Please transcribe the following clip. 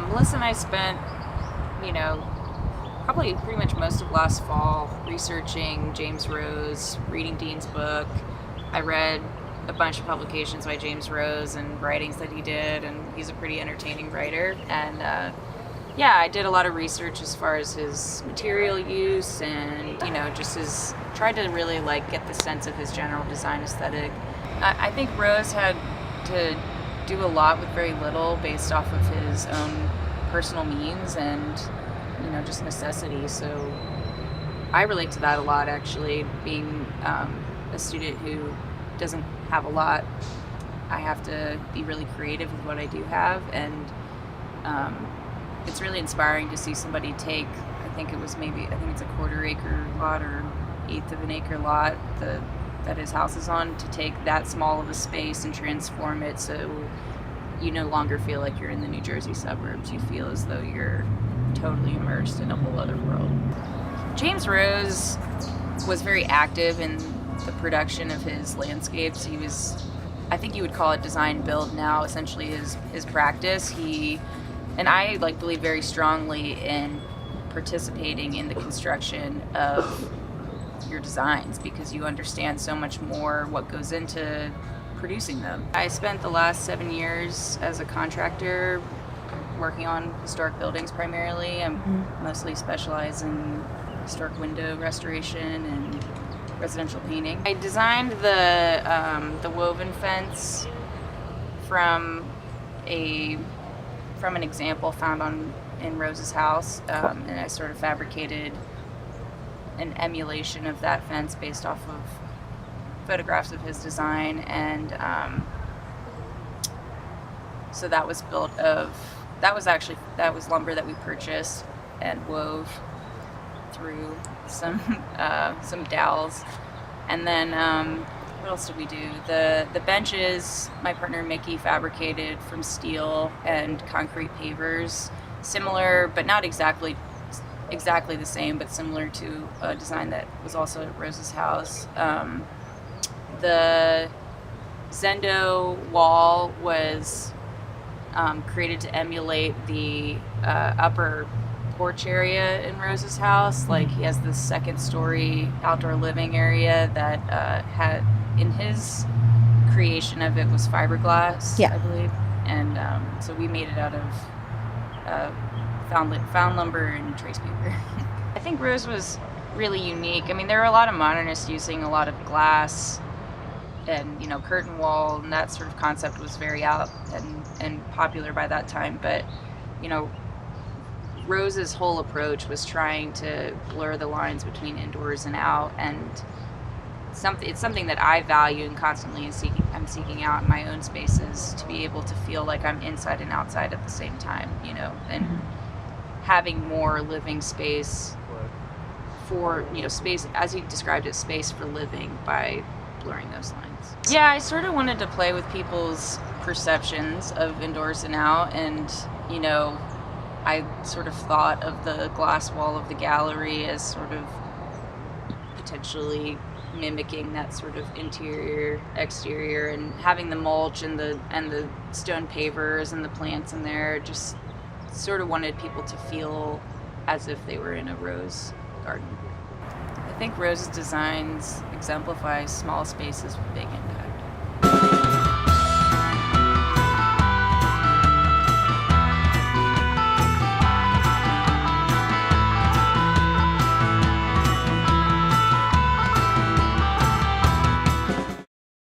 Melissa and I spent, probably pretty much most of last fall researching James Rose, reading Dean's book. I read a bunch of publications by James Rose and writings that he did, and he's a pretty entertaining writer. And I did a lot of research as far as his material use and, just tried to really get the sense of his general design aesthetic. I think Rose had to do a lot with very little based off of his own personal means and just necessity. So I relate to that a lot, actually. Being a student who doesn't have a lot, I have to be really creative with what I do have, and it's really inspiring to see somebody take, I think it's a quarter-acre lot or eighth of an acre lot that his house is on, to take that small of a space and transform it so you no longer feel like you're in the New Jersey suburbs. You feel as though you're totally immersed in a whole other world. James Rose was very active in the production of his landscapes. I think you would call it design build now, essentially his practice. And I believe very strongly in participating in the construction of your designs, because you understand so much more what goes into producing them. I spent the last 7 years as a contractor working on historic buildings primarily. I mostly specialize in historic window restoration and residential painting. I designed the woven fence from an example found in Rose's house, and I sort of fabricated an emulation of that fence based off of photographs of his design, and so that was that was lumber that we purchased and wove through some dowels. And then what else did we do? The benches my partner Mickey fabricated from steel and concrete pavers, similar but not exactly the same, but similar to a design that was also at Rose's house. The Zendo wall was created to emulate the upper porch area in Rose's house. He has this second story outdoor living area that had, in his creation of it, was fiberglass, I believe. And so we made it out of found lumber and trace paper. I think Rose was really unique. I mean, there were a lot of modernists using a lot of glass and curtain wall, and that sort of concept was very out and popular by that time. But Rose's whole approach was trying to blur the lines between indoors and out, and it's something that I value and constantly I'm seeking out in my own spaces, to be able to feel like I'm inside and outside at the same time, and having more living space for, space, as he described it, space for living, by blurring those lines. Yeah, I sort of wanted to play with people's perceptions of indoors and out, and, I sort of thought of the glass wall of the gallery as sort of potentially mimicking that sort of interior, exterior, and having the mulch and the stone pavers and the plants in there. Just sort of wanted people to feel as if they were in a rose garden. I think Rose's designs exemplify small spaces with big